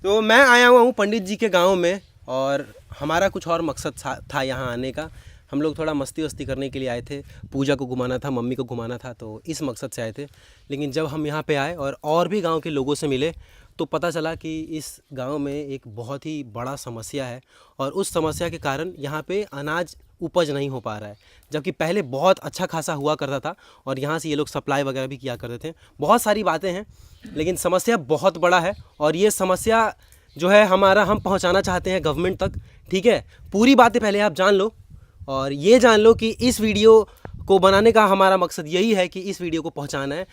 तो मैं आया हुआ हूँ पंडित जी के गांव में और हमारा कुछ और मकसद था यहाँ आने का। हम लोग थोड़ा मस्ती वस्ती करने के लिए आए थे, पूजा को घुमाना था, मम्मी को घुमाना था, तो इस मकसद से आए थे। लेकिन जब हम यहाँ पे आए और भी गांव के लोगों से मिले तो पता चला कि इस गांव में एक बहुत ही बड़ा समस्या है और उस समस्या के कारण यहाँ पे अनाज उपज नहीं हो पा रहा है, जबकि पहले बहुत अच्छा खासा हुआ करता था और यहाँ से ये लोग सप्लाई वगैरह भी किया करते थे। बहुत सारी बातें हैं लेकिन समस्या बहुत बड़ा है और ये समस्या जो है हम पहुँचाना चाहते हैं गवर्नमेंट तक। ठीक है, पूरी बातें पहले आप जान लो और ये जान लो कि इस वीडियो को बनाने का हमारा मकसद यही है कि इस वीडियो को पहुंचाना है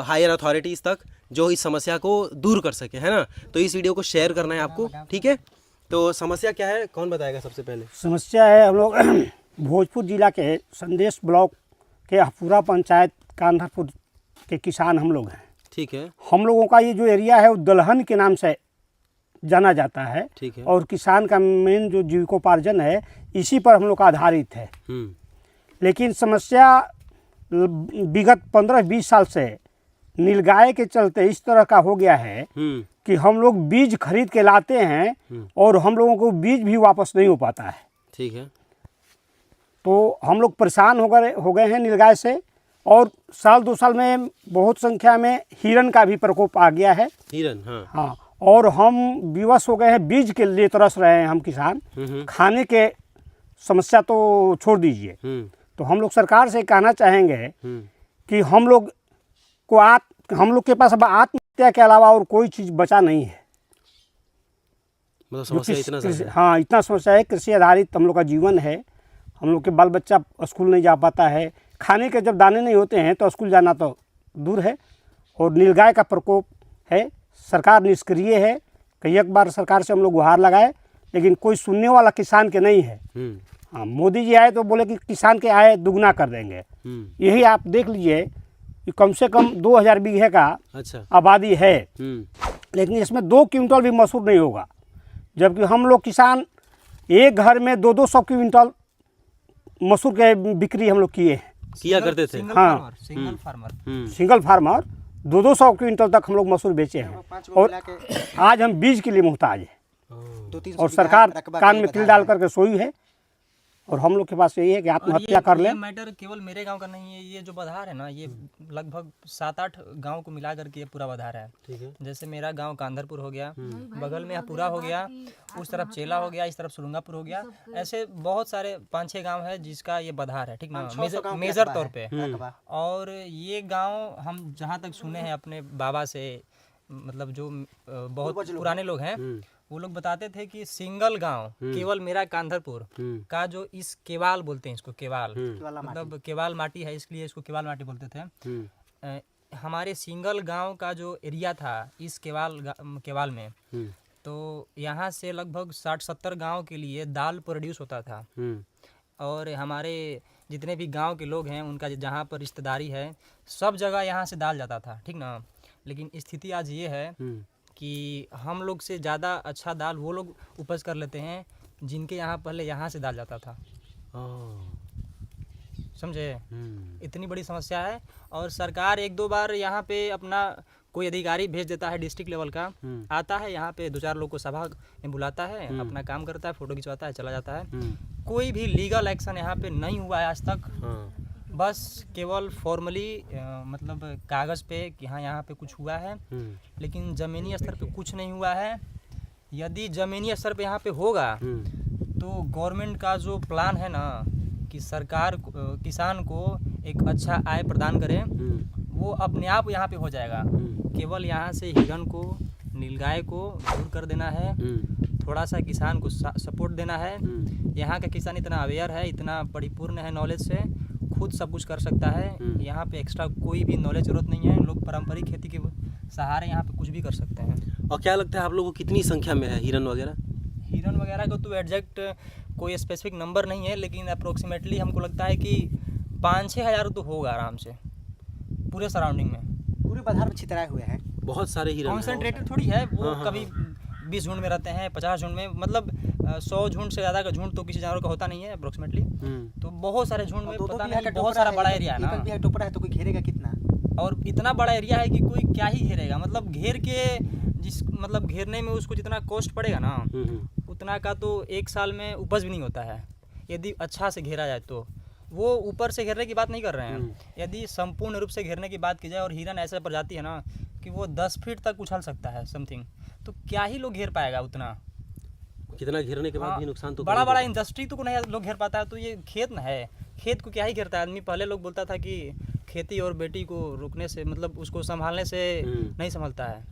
हायर अथॉरिटीज़ तक जो इस समस्या को दूर कर सके, है ना। तो इस वीडियो को शेयर करना है आपको, ठीक है। तो समस्या क्या है, कौन बताएगा सबसे पहले? समस्या है हम लोग भोजपुर जिला के संदेश ब्लॉक के हफूरा पंचायत कांधारपुर के किसान हम लोग हैं। ठीक है। हम लोगों का ये जो एरिया है वो दलहन के नाम से जाना जाता है। ठीक है। और किसान का मेन जो जीविकोपार्जन है इसी पर हम लोग का आधारित है। लेकिन समस्या विगत 15-20 साल से नीलगाय के चलते इस तरह का हो गया है कि हम लोग बीज खरीद के लाते हैं और हम लोगों को बीज भी वापस नहीं हो पाता है। ठीक है। तो हम लोग परेशान हो गए हैं नीलगाय से और साल 2 साल में बहुत संख्या में हिरन का भी प्रकोप आ गया है। हिरन, हाँ। और हम विवश हो गए हैं, बीज के लिए तरस रहे हैं हम किसान। खाने के समस्या तो छोड़ दीजिए। तो हम लोग सरकार से कहना चाहेंगे कि हम लोग के पास अब आत्महत्या के अलावा और कोई चीज़ बचा नहीं है। मतलब समस्या इतना ज़्यादा है। हाँ, इतना समस्या है। कृषि आधारित हम लोग का जीवन है। हम लोग के बाल बच्चा स्कूल नहीं जा पाता है, खाने के जब दाने नहीं होते हैं तो स्कूल जाना तो दूर है। और नीलगाय का प्रकोप है। सरकार निष्क्रिय है। कई एक बार सरकार से हम लोग गुहार लगाए लेकिन कोई सुनने वाला किसान के नहीं है। हाँ, मोदी जी आए तो बोले कि किसान के आय दुगना कर देंगे। यही आप देख लीजिए कि कम से कम 2000 बीघे का आबादी है, लेकिन इसमें 2 क्विंटल भी मसूर नहीं होगा, जबकि हम लोग किसान एक घर में 200 क्विंटल मसूर के बिक्री हम लोग किया करते थे। हाँ, सिंगल फार्मर 200 क्विंटल तक हम लोग मसूर बेचे हैं और आज हम बीज के लिए मुहताज हैं। और सरकार कान में तिल डाल करके सोई है और हम लोग के पास यही है कि आत्महत्या कर लें। मैटर केवल मेरे गांव का नहीं है, ये जो बधार है ना, ये लगभग 7-8 गांव को मिला करके ये पूरा बधार है। ठीक है। जैसे मेरा गांव कांधारपुर हो गया, बगल में हपूरा हो गया, उस तरफ चेला हो गया, इस तरफ सुरंगापुर हो गया। ऐसे बहुत सारे 5-6 गांव है जिसका ये बधार है। ठीक ना, मेजर तौर पे। और ये गाँव हम जहाँ तक सुने हैं अपने बाबा से, मतलब जो बहुत पुराने लोग हैं, वो लोग बताते थे कि सिंगल गांव केवल मेरा कांधारपुर का जो इस केवाल बोलते हैं, इसको केवाल मतलब केवाल माटी है, इसलिए इसको केवाल माटी बोलते थे। हमारे सिंगल गांव का जो एरिया था इस केवाल में, तो यहाँ से लगभग 60-70 गांव के लिए दाल प्रोड्यूस होता था। और हमारे जितने भी गांव के लोग हैं उनका जहाँ पर रिश्तेदारी है सब जगह यहाँ से दाल जाता था। ठीक ना। लेकिन स्थिति आज ये है कि हम लोग से ज़्यादा अच्छा दाल वो लोग उपज कर लेते हैं जिनके यहाँ पहले यहाँ से दाल जाता था। समझे? इतनी बड़ी समस्या है। और सरकार 1-2 बार यहाँ पे अपना कोई अधिकारी भेज देता है डिस्ट्रिक्ट लेवल का, आता है यहाँ पे 2-4 लोग को सभा में बुलाता है, अपना काम करता है, फोटो खिंचवाता है, चला जाता है। कोई भी लीगल एक्शन यहाँ पे नहीं हुआ है आज तक। बस केवल फॉर्मली मतलब कागज़ पे कि हाँ यहाँ पे कुछ हुआ है, लेकिन ज़मीनी स्तर पे कुछ नहीं हुआ है। यदि ज़मीनी स्तर पे यहाँ पे होगा तो गवर्नमेंट का जो प्लान है ना कि सरकार किसान को एक अच्छा आय प्रदान करे, वो अपने आप यहाँ पे हो जाएगा। केवल यहाँ से हिरन को, नीलगाय को दूर कर देना है, थोड़ा सा किसान को सपोर्ट देना है। यहाँ का किसान इतना अवेयर है, इतना परिपूर्ण है नॉलेज से, खुद सब कुछ कर सकता है। यहाँ पे एक्स्ट्रा कोई भी नॉलेज जरूरत नहीं है। लोग पारंपरिक खेती के सहारे यहाँ पे कुछ भी कर सकते हैं। और क्या लगता है आप लोगों को कितनी संख्या में है हिरन वगैरह? हिरन वगैरह का तो एग्जैक्ट कोई स्पेसिफिक नंबर नहीं है, लेकिन अप्रोक्सीमेटली हमको लगता है कि 5-6 हज़ार तो होगा आराम से पूरे सराउंडिंग में। पूरे बधार में छितराए हुए हैं बहुत सारे हिरन। कॉन्सेंट्रेटेड थोड़ी है वो। कभी 20 झुंड में रहते हैं, 50 झुंड में, मतलब 100 झुंड से ज़्यादा का झुंड तो किसी जानवर का होता नहीं है अप्रोक्सीमेटली। तो बहुत सारे झुंड में पता नहीं, बहुत सारा बड़ा एरिया है ना। टोपरा है तो कोई घेरेगा कितना? और इतना बड़ा एरिया है कि कोई क्या ही घेरेगा, मतलब घेर के जिस मतलब घेरने में उसको जितना कॉस्ट पड़ेगा ना उतना का तो 1 साल में उपज भी नहीं होता है, यदि अच्छा से घेरा जाए तो। वो ऊपर से घेरने की बात नहीं कर रहे हैं, यदि संपूर्ण रूप से घेरने की बात की जाए, और हिरन ऐसा प्रजाति है ना कि वो 10 फीट तक उछल सकता है समथिंग, तो क्या ही लोग घेर पाएगा उतना। कितना घेरने के बाद हाँ, भी नुकसान तो बड़ा बड़ा इंडस्ट्री तो को नहीं लोग घेर पाता है, तो ये खेत ना है, खेत को क्या ही घेरता है आदमी। पहले लोग बोलता था कि खेती और बेटी को रोकने से मतलब उसको संभालने से नहीं संभलता है,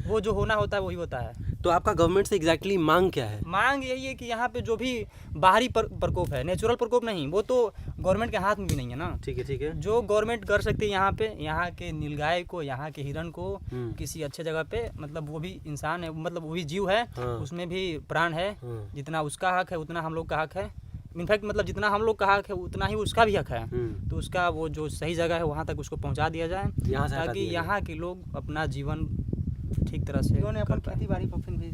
वो जो होना होता है वही होता है। तो आपका गवर्नमेंट से एग्जैक्टली मांग क्या है? मांग यही है कि यहाँ पे जो भी बाहरी प्रकोप है, नेचुरल प्रकोप नहीं, वो तो गवर्नमेंट के हाथ में भी नहीं है ना। ठीक है, ठीक है। जो गवर्नमेंट कर सकती है यहाँ पे, यहाँ के नीलगाय को, यहाँ के हिरन को किसी अच्छे जगह पे, मतलब वो भी इंसान है, मतलब वो भी जीव है, उसमें भी प्राण है, जितना उसका हक है उतना हम लोग का हक है। इनफैक्ट मतलब जितना हम लोग का हक है उतना ही उसका भी हक है, तो उसका वो जो सही जगह है वहाँ तक उसको पहुँचा दिया जाए, ताकि यहाँ के लोग अपना जीवन ठीक तरह से उन्होंने अपन खेती बाड़ी पर फिर भी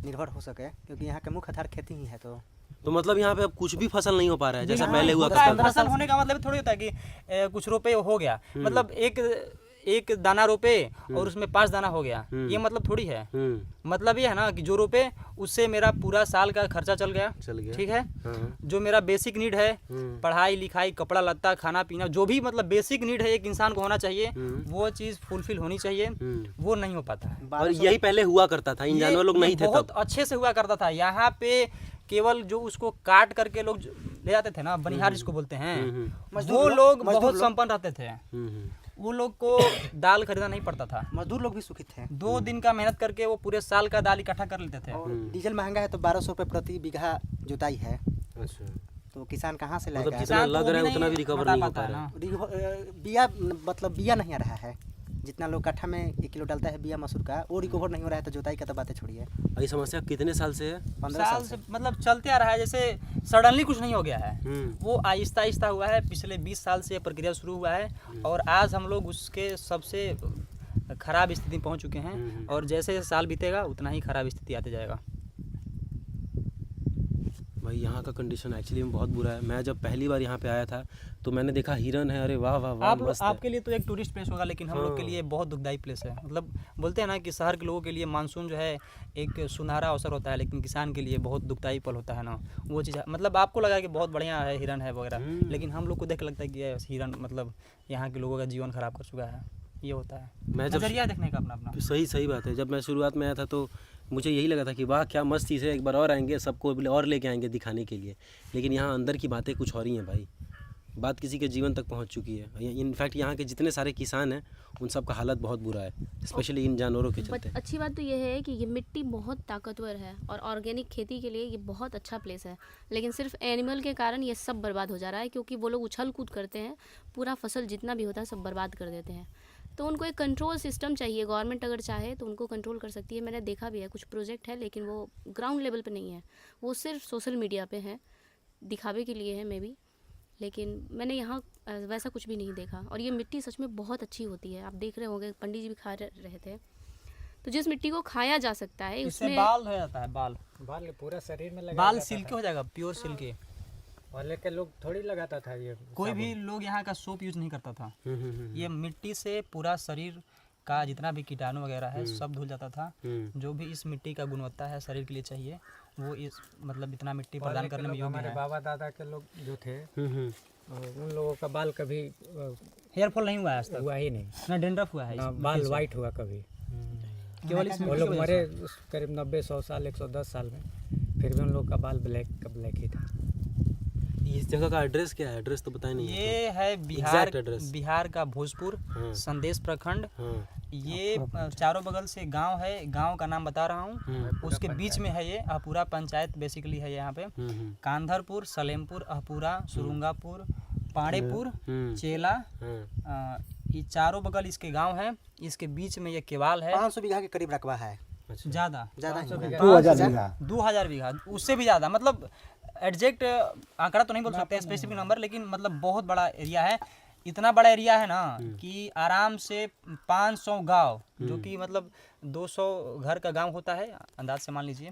निर्भर हो सके, क्योंकि यहाँ का मुख्य आधार खेती ही है। तो मतलब यहाँ पे अब कुछ भी फसल नहीं हो पा रहा है जैसा हाँ, पहले हुआ होता है। करता था। फसल होने का मतलब थोड़ी होता है कि कुछ रोपे हो गया, मतलब एक दाना रोपे और उसमें 5 दाना हो गया, ये मतलब थोड़ी है। मतलब ये है ना कि जो रोपे उससे मेरा पूरा साल का खर्चा चल गया, ठीक है। जो मेरा बेसिक नीड है, पढ़ाई लिखाई, कपड़ा लत्ता, खाना पीना, जो भी मतलब बेसिक नीड है एक इंसान को होना चाहिए, वो चीज़ फुलफिल होनी चाहिए, वो नहीं हो पाता है। और यही पहले हुआ करता था, इन जानवर लोग नहीं थे बहुत तब। अच्छे से हुआ करता था। यहाँ पे केवल जो उसको काट करके लोग ले जाते थे ना, बनिहार जिसको बोलते हैं, वो लोग बहुत संपन्न रहते थे। वो लोग को दाल खरीदना नहीं पड़ता था, मजदूर लोग भी सुखी थे। 2 दिन का मेहनत करके वो पूरे साल का दाल इकट्ठा कर लेते थे। और डीजल महंगा है तो 1200 रुपये प्रति बीघा जुताई है, अच्छा, तो किसान कहाँ से मतलब लाएगा? जितना लग रहा है उतना भी रिकवर नहीं हो पा है रहा है। ना। बिया मतलब बिया नहीं आ रहा है, जितना लोग कट्ठा में 1 किलो डालता है बिया मसूर का, वो रिकवर नहीं हो रहा है, तो जुताई का तो बातें छोड़िए। ये समस्या कितने साल से है? 15 साल से मतलब चलते आ रहा है, जैसे सडनली कुछ नहीं हो गया है, वो आहिस्ता आहिस्ता हुआ है। पिछले 20 साल से प्रक्रिया शुरू हुआ है, और आज हम लोग उसके सबसे खराब स्थिति में पहुंच चुके हैं, और जैसे साल बीतेगा उतना ही खराब स्थिति आते जाएगा। भाई यहाँ का कंडीशन एक्चुअली में बहुत बुरा है। मैं जब पहली बार यहाँ पे आया था तो मैंने देखा हिरन है, अरे वाह वाह वाह, मस्त है। आपके लिए तो एक टूरिस्ट प्लेस होगा, लेकिन हम लोग के लिए बहुत दुखदायी प्लेस है। मतलब बोलते हैं ना कि शहर के लोगों के लिए मानसून जो है एक सुनहरा अवसर होता है, लेकिन किसान के लिए बहुत दुखदायी पल होता है ना। वो चीज़ मतलब आपको लगा कि बहुत बढ़िया है, हिरन है वगैरह, लेकिन हम लोग को देख लगता है कि ये हिरन मतलब यहाँ के लोगों का जीवन खराब कर चुका है। ये होता है मैं जब नजरिया देखने का अपना अपना। सही बात है। जब मैं शुरुआत में आया था तो मुझे यही लगा था कि वाह क्या मस्त चीज़ है, एक बार और आएंगे, सबको और लेके आएंगे दिखाने के लिए। लेकिन यहाँ अंदर की बातें कुछ और ही हैं भाई, बात किसी के जीवन तक पहुँच चुकी है। इनफैक्ट यहाँ के जितने सारे किसान हैं उन सब का हालत बहुत बुरा है, स्पेशली इन जानवरों के चलते। अच्छी बात तो ये है कि ये मिट्टी बहुत ताकतवर है और ऑर्गेनिक खेती के लिए ये बहुत अच्छा प्लेस है, लेकिन सिर्फ एनिमल के कारण ये सब बर्बाद हो जा रहा है, क्योंकि वो लोग उछल कूद करते हैं, पूरा फसल जितना भी होता है सब बर्बाद कर देते हैं। तो उनको एक कंट्रोल सिस्टम चाहिए। गवर्नमेंट अगर चाहे तो उनको कंट्रोल कर सकती है। मैंने देखा भी है कुछ प्रोजेक्ट है, लेकिन वो ग्राउंड लेवल पे नहीं है, वो सिर्फ सोशल मीडिया पे है, दिखावे के लिए है मे बी, लेकिन मैंने यहाँ वैसा कुछ भी नहीं देखा। और ये मिट्टी सच में बहुत अच्छी होती है, आप देख रहे होंगे पंडित जी भी खा रहे थे। तो जिस मिट्टी को खाया जा सकता है इससे उसमें बाल हो जाता है, बाल पूरा शरीर में लगा बाल जाता सिल्की था। हो जाएगा, प्योर सिल्की। पहले के लोग थोड़ी लगाता था ये कोई साबुन। भी लोग यहाँ का सोप यूज नहीं करता था। ये मिट्टी से पूरा शरीर का जितना भी कीटाणु वगैरह है सब धुल जाता था। जो भी इस मिट्टी का गुणवत्ता है शरीर के लिए चाहिए, वो इस मतलब इतना मिट्टी पहले प्रदान के करने में लोग, योग्य हमारे है। बाबा दादा के लोग जो थे उन लोगों का बाल कभी हेयर फॉल नहीं हुआ है आज तक, हुआ ही नहीं, ना डेंड्रफ हुआ है ना इस बाल मिट्टी से। वाइट हुआ कभी। केवल इस वो मिट्टी लोग की वजह मरे से। करीब 90-100 साल 110 साल में, फिर भी उन लोग का बाल ब्लैक ही था। इस जगह का एड्रेस क्या है? एड्रेस तो बताया नहीं। ये है Exact address। बिहार का भोजपुर हाँ। संदेश प्रखंड। हाँ, ये चारों बगल से गांव है, गांव का नाम बता रहा हूँ, उसके बीच में है ये अहपूरा पंचायत बेसिकली है यहाँ पे। कांधरपुर, सलेमपुर, अहपूरा, सुरुंगापुर, पाड़ेपुर, चेला, ये चारों बगल इसके गांव है। इसके बीच में ये केवाल है। 500 बीघा के करीब रकबा है, ज़्यादा ज़्यादा ही है। 2000 बीघा 2000 बीघा, उससे भी ज़्यादा। मतलब एग्जैक्ट आंकड़ा तो नहीं बोल सकते स्पेसिफिक नंबर, लेकिन मतलब बहुत बड़ा एरिया है। इतना बड़ा एरिया है ना कि आराम से 500 गांव, जो कि मतलब 200 घर का गांव होता है अंदाज से मान लीजिए,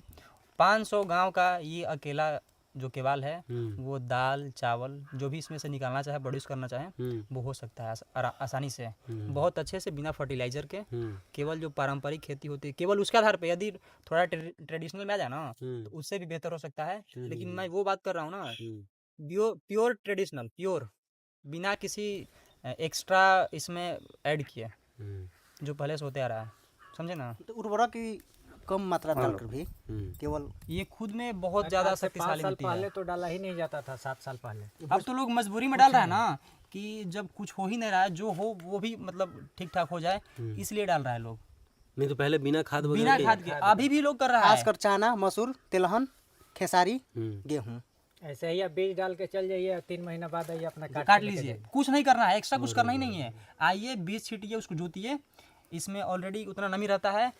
500 गांव का ये अकेला जो केवाल है वो दाल चावल जो भी इसमें से निकालना चाहे प्रोड्यूस करना चाहे वो हो सकता है आसानी से, बहुत अच्छे से, बिना फर्टिलाइजर के। केवल जो पारंपरिक खेती होती है केवल उसके आधार पे यदि थोड़ा ट्रेडिशनल में आ जाए ना तो उससे भी बेहतर हो सकता है। लेकिन मैं वो बात कर रहा हूँ ना, प्योर ट्रेडिशनल, प्योर, बिना किसी एक्स्ट्रा इसमें ऐड किए, जो पहले से होते आ रहा है, समझे ना। तो उर्वरक की कम मात्रा डालकर भी केवल ये खुद में बहुत ज़्यादा शक्तिशाली मिट्टी है। पहले तो डाला ही नहीं जाता था, 7 साल पहले। अब तो लोग मजबूरी में डाल रहा है ना, कि जब कुछ हो ही नहीं रहा है, जो हो वो भी मतलब ठीक ठाक हो जाए, इसलिए डाल रहा है लोग। नहीं तो पहले बिना खाद बिना खाद के अभी भी लोग कर रहा है। खासकर चना, मसूर, तिलहन, खेसारी, गेहूँ। ऐसे ही आप बीज डाल के चल जाइए, 3 महीना बाद आइए अपना काट लीजिए, कुछ नहीं करना है, एक्स्ट्रा कुछ करना ही नहीं है। आइए बीज छीटिए, उसको जोतिए, इसमें ऑलरेडी उतना नमी रहता है,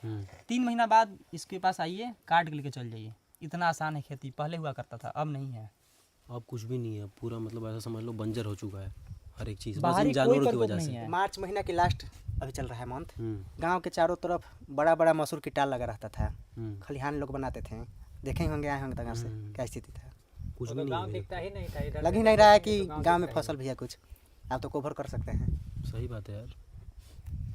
3 महीना बाद इसके पास आइए, काट के लेके चल जाइए। इतना आसान है खेती, पहले हुआ करता था, अब नहीं है। अब कुछ भी नहीं है, पूरा मतलब ऐसा समझ लो बंजर हो चुका है हर एक चीज़, बस बाहरी इन कोई जानवरों की प्रकोप वजह नहीं से। है। मार्च महीना के लास्ट अभी चल रहा है मंथ, गांव के चारों तरफ बड़ा बड़ा मसूर की टाल लगा रहता था, खलिहान लोग बनाते थे, देखे ही होंगे, आए होंगे तक से क्या स्थिति था। कुछ भी नहीं गाँव है, दिखता ही नहीं था इधर। लग ही नहीं रहा है कि गांव में फसल भी है कुछ, आप तो कवर कर सकते हैं। सही बात है यार।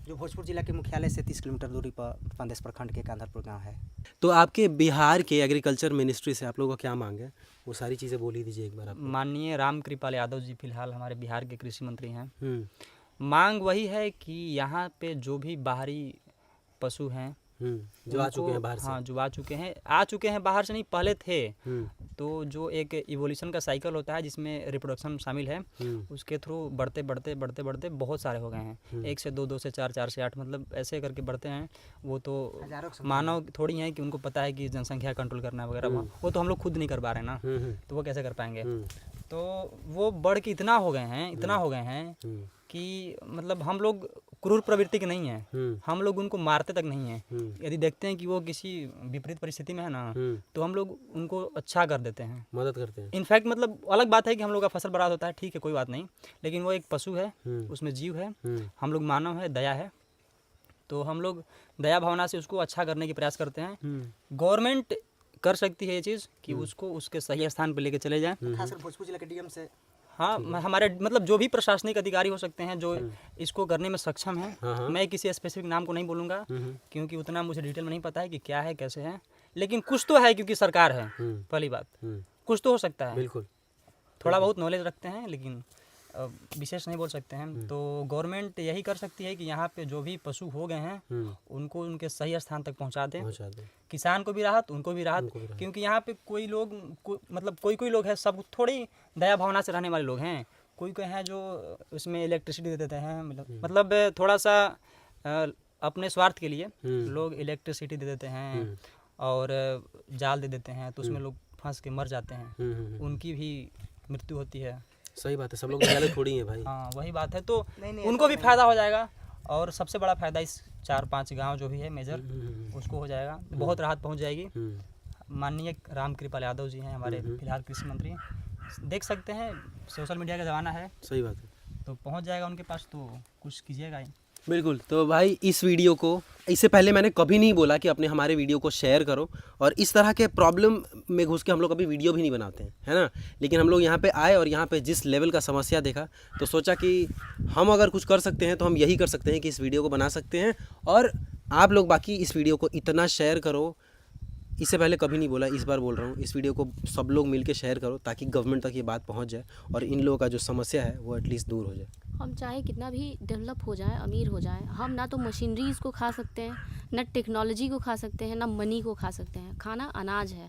जो भोजपुर जिला के मुख्यालय से 30 किलोमीटर दूरी पर पंदेश प्रखंड के कांधरपुर गांव है। तो आपके बिहार के एग्रीकल्चर मिनिस्ट्री से आप लोगों का क्या मांग है, वो सारी चीज़ें बोल ही दीजिए एक बार आप। माननीय रामकृपाल यादव जी फिलहाल हमारे बिहार के कृषि मंत्री हैं। हम्म मांग वही है कि यहाँ पे जो भी बाहरी पशु हैं, जो आ चुके हैं बाहर से। हाँ, जो आ चुके हैं बाहर से नहीं, पहले थे, तो जो एक इवोल्यूशन का साइकिल होता है जिसमें रिप्रोडक्शन शामिल है, उसके थ्रू बढ़ते बढ़ते बढ़ते बढ़ते बहुत सारे हो गए हैं, 1 से 2, 2 से 4, 4 से 8, मतलब ऐसे करके बढ़ते हैं। वो तो मानव थोड़ी हैं कि उनको पता है कि जनसंख्या कंट्रोल करना वगैरह, वो तो हम लोग खुद नहीं कर पा रहे हैं ना, तो वो कैसे कर पाएंगे। तो वो बढ़ के इतना हो गए हैं कि मतलब हम लोग क्रूर प्रवृत्ति के नहीं हैं, हम लोग उनको मारते तक नहीं हैं। यदि देखते हैं कि वो किसी विपरीत परिस्थिति में है ना, तो हम लोग उनको अच्छा कर देते हैं, मदद करते हैं। इनफैक्ट मतलब अलग बात है कि हम लोग का फसल बर्बाद होता है, ठीक है, कोई बात नहीं, लेकिन वो एक पशु है, उसमें जीव है, हम लोग मानव है, दया है, तो हम लोग दया भावना से उसको अच्छा करने की प्रयास करते हैं। गवर्नमेंट कर सकती है ये चीज़ कि उसको उसके सही स्थान पर लेके चले जाएं। खासकर भोजपुर जिला के डीएम से हाँ, हमारे मतलब जो भी प्रशासनिक अधिकारी हो सकते हैं जो इसको करने में सक्षम हैं, मैं किसी स्पेसिफिक नाम को नहीं बोलूँगा क्योंकि उतना मुझे डिटेल में नहीं पता है कि क्या है कैसे है, लेकिन कुछ तो है क्योंकि सरकार है, पहली बात, कुछ तो हो सकता है। बिल्कुल, थोड़ा बहुत नॉलेज रखते हैं लेकिन विशेष नहीं बोल सकते हैं। तो गवर्नमेंट यही कर सकती है कि यहाँ पे जो भी पशु हो गए हैं उनको उनके सही स्थान तक पहुँचा दें, किसान को भी राहत, उनको भी राहत, क्योंकि यहाँ पे कोई लोग मतलब कोई लोग है, सब थोड़ी दया भावना से रहने वाले लोग हैं, कोई हैं जो उसमें इलेक्ट्रिसिटी दे देते हैं, मतलब थोड़ा सा अपने स्वार्थ के लिए लोग इलेक्ट्रिसिटी दे देते हैं और जाल दे देते हैं, तो उसमें लोग फंस के मर जाते हैं, उनकी भी मृत्यु होती है। सही बात है, सब लोग दयालु थोड़ी हैं भाई। हाँ, वही बात है, तो उनको भी फायदा हो जाएगा और सबसे बड़ा फायदा इस 4-5 गांव जो भी है मेजर उसको हो जाएगा, बहुत राहत पहुंच जाएगी। माननीय रामकृपाल यादव जी हैं हमारे फिलहाल कृषि मंत्री, देख सकते हैं सोशल मीडिया का ज़माना है, सही बात है, तो पहुंच जाएगा उनके पास, तो कुछ कीजिएगा ही। बिल्कुल। तो भाई इस वीडियो को, इससे पहले मैंने कभी नहीं बोला कि अपने हमारे वीडियो को शेयर करो, और इस तरह के प्रॉब्लम में घुस के हम लोग कभी वीडियो भी नहीं बनाते हैं, है ना, लेकिन हम लोग यहाँ पे आए और यहाँ पे जिस लेवल का समस्या देखा तो सोचा कि हम अगर कुछ कर सकते हैं तो हम यही कर सकते हैं कि इस वीडियो को बना सकते हैं, और आप लोग बाकी इस वीडियो को इतना शेयर करो, इससे पहले कभी नहीं बोला, इस बार बोल रहा हूँ, इस वीडियो को सब लोग मिलके शेयर करो ताकि गवर्नमेंट तक ये बात पहुँच जाए और इन लोगों का जो समस्या है वो एटलीस्ट दूर हो जाए। हम चाहे कितना भी डेवलप हो जाए, अमीर हो जाए, हम ना तो मशीनरीज को खा सकते हैं, ना टेक्नोलॉजी को खा सकते हैं, ना मनी को खा सकते हैं। खाना अनाज है,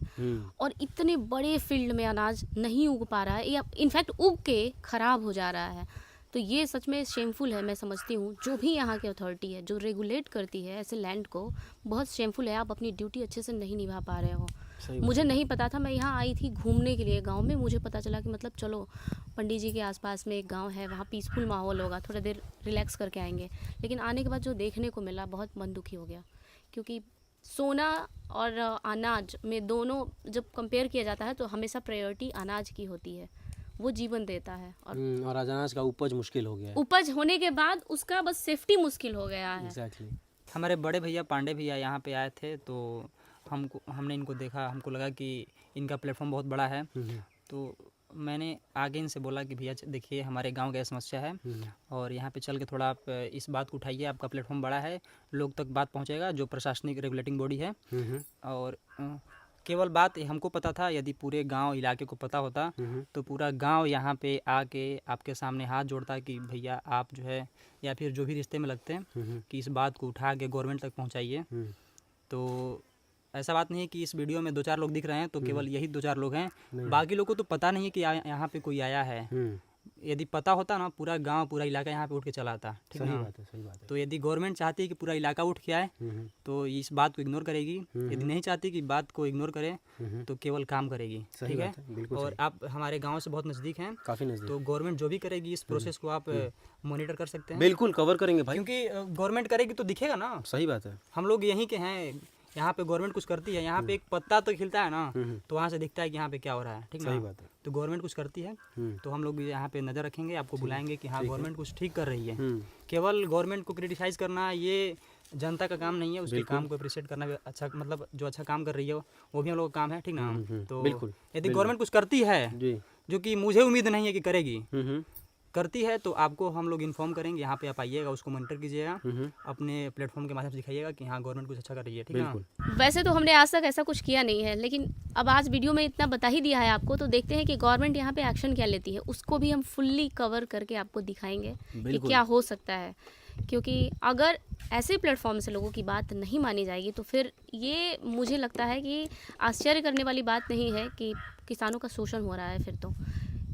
और इतने बड़े फील्ड में अनाज नहीं उग पा रहा है, या इनफैक्ट उग के ख़राब हो जा रहा है, तो ये सच में शेमफुल है। मैं समझती हूँ जो भी यहाँ की अथॉरिटी है जो रेगुलेट करती है ऐसे लैंड को, बहुत शेमफुल है। आप अपनी ड्यूटी अच्छे से नहीं निभा पा रहे हो। मुझे नहीं पता था, मैं यहाँ आई थी घूमने के लिए गांव में, मुझे पता चला कि मतलब चलो पंडित जी के आसपास में एक गांव है, वहाँ पीसफुल माहौल होगा, थोड़ा देर रिलैक्स करके आएंगे, लेकिन आने के बाद जो देखने को मिला बहुत मन दुखी हो गया, क्योंकि सोना और अनाज में दोनों जब कंपेयर किया जाता है तो हमेशा प्रायोरिटी अनाज की होती है, वो जीवन देता है, और अनाज का उपज मुश्किल हो गया है, उपज होने के बाद उसका बस सेफ्टी मुश्किल हो गया है। एग्जैक्टली। हमारे बड़े भैया पांडे भैया यहाँ पे आए थे, तो हमने इनको देखा, हमको लगा कि इनका प्लेटफॉर्म बहुत बड़ा है। तो मैंने आगे इनसे बोला कि भैया देखिए हमारे गांव का समस्या है और यहाँ पे चल के थोड़ा आप इस बात को उठाइए, आपका प्लेटफॉर्म बड़ा है, लोग तक बात पहुँचेगा जो प्रशासनिक रेगुलेटिंग बॉडी है। और केवल बात हमको पता था, यदि पूरे गांव इलाके को पता होता तो पूरा गांव यहाँ पे आके आपके सामने हाथ जोड़ता कि भैया आप जो है या फिर जो भी रिश्ते में लगते हैं कि इस बात को उठा के गवर्नमेंट तक पहुँचाइए। तो ऐसा बात नहीं है कि इस वीडियो में 2-4 लोग दिख रहे हैं तो केवल यही 2-4 लोग हैं, बाकी लोगों को तो पता नहीं है कि यहाँ पे कोई आया है। यदि पता होता ना पूरा गांव पूरा इलाका यहाँ पे उठ के चला आता, ठीक है ना। सही बात है। तो यदि गवर्नमेंट चाहती है कि पूरा इलाका उठ के आए तो इस बात को इग्नोर करेगी, यदि नहीं चाहती कि बात को इग्नोर करे तो केवल काम करेगी, ठीक है। और आप हमारे गाँव से बहुत नज़दीक हैं, काफ़ी नज़दीक। तो गवर्नमेंट जो भी करेगी इस प्रोसेस को आप मॉनिटर कर सकते हैं, बिल्कुल कवर करेंगे भाई, क्योंकि गवर्नमेंट करेगी तो दिखेगा ना। सही बात है। हम लोग यहीं के हैं, यहाँ पे गवर्नमेंट कुछ करती है, यहाँ पे एक पत्ता तो खिलता है ना तो वहाँ से दिखता है कि यहाँ पे क्या हो रहा है, ठीक ना। सही बात है। तो गवर्नमेंट कुछ करती है तो हम लोग यहाँ पे नज़र रखेंगे, आपको बुलाएंगे कि हाँ गवर्नमेंट कुछ ठीक कर रही है। केवल गवर्नमेंट को क्रिटिसाइज़ करना ये जनता का काम नहीं है, उसके काम को अप्रिशिएट करना भी अच्छा, मतलब जो अच्छा काम कर रही है वो भी हम लोग का काम है, ठीक ना। तो यदि गवर्नमेंट कुछ करती है जो कि मुझे उम्मीद नहीं है कि करेगी, करती है तो आपको हम लोग इन्फॉर्म करेंगे, यहाँ पे आप आइएगा, उसको मॉनिटर कीजिएगा, अपने प्लेटफॉर्म के माध्यम से दिखाइएगा कि हाँ गवर्नमेंट कुछ अच्छा कर रही है, ठीक है। वैसे तो हमने आज तक ऐसा कुछ किया नहीं है, लेकिन अब आज वीडियो में इतना बता ही दिया है आपको, तो देखते हैं कि गवर्नमेंट यहाँ पे एक्शन क्या लेती है, उसको भी हम फुल्ली कवर करके आपको दिखाएंगे कि क्या हो सकता है। क्योंकि अगर ऐसे प्लेटफॉर्म से लोगों की बात नहीं मानी जाएगी तो फिर ये मुझे लगता है कि आश्चर्य करने वाली बात नहीं है कि किसानों का शोषण हो रहा है फिर तो।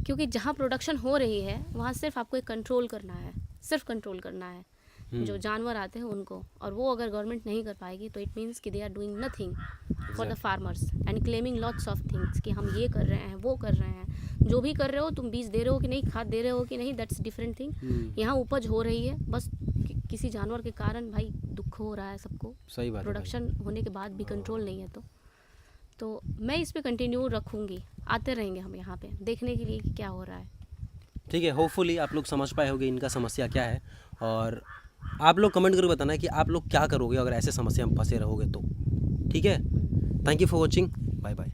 क्योंकि जहाँ प्रोडक्शन हो रही है वहाँ सिर्फ आपको एक कंट्रोल करना है, सिर्फ कंट्रोल करना है जो जानवर आते हैं उनको, और वो अगर गवर्नमेंट नहीं कर पाएगी तो इट मीन्स कि they are doing nothing for the farmers and claiming lots of things कि हम ये कर रहे हैं वो कर रहे हैं। जो भी कर रहे हो, तुम बीज दे रहे हो कि नहीं, खाद दे रहे हो कि नहीं, दैट्स डिफरेंट थिंग। यहाँ उपज हो रही है, बस किसी जानवर के कारण भाई दुख हो रहा है सबको। सही बात है। प्रोडक्शन होने के बाद भी कंट्रोल नहीं है तो मैं इस पे कंटिन्यू रखूँगी, आते रहेंगे हम यहाँ पे देखने के लिए कि क्या हो रहा है। ठीक है, होपफुली आप लोग समझ पाए होंगे इनका समस्या क्या है, और आप लोग कमेंट करके बताना कि आप लोग क्या करोगे अगर ऐसे समस्या में फंसे रहोगे तो। ठीक है, thank you for watching, bye bye.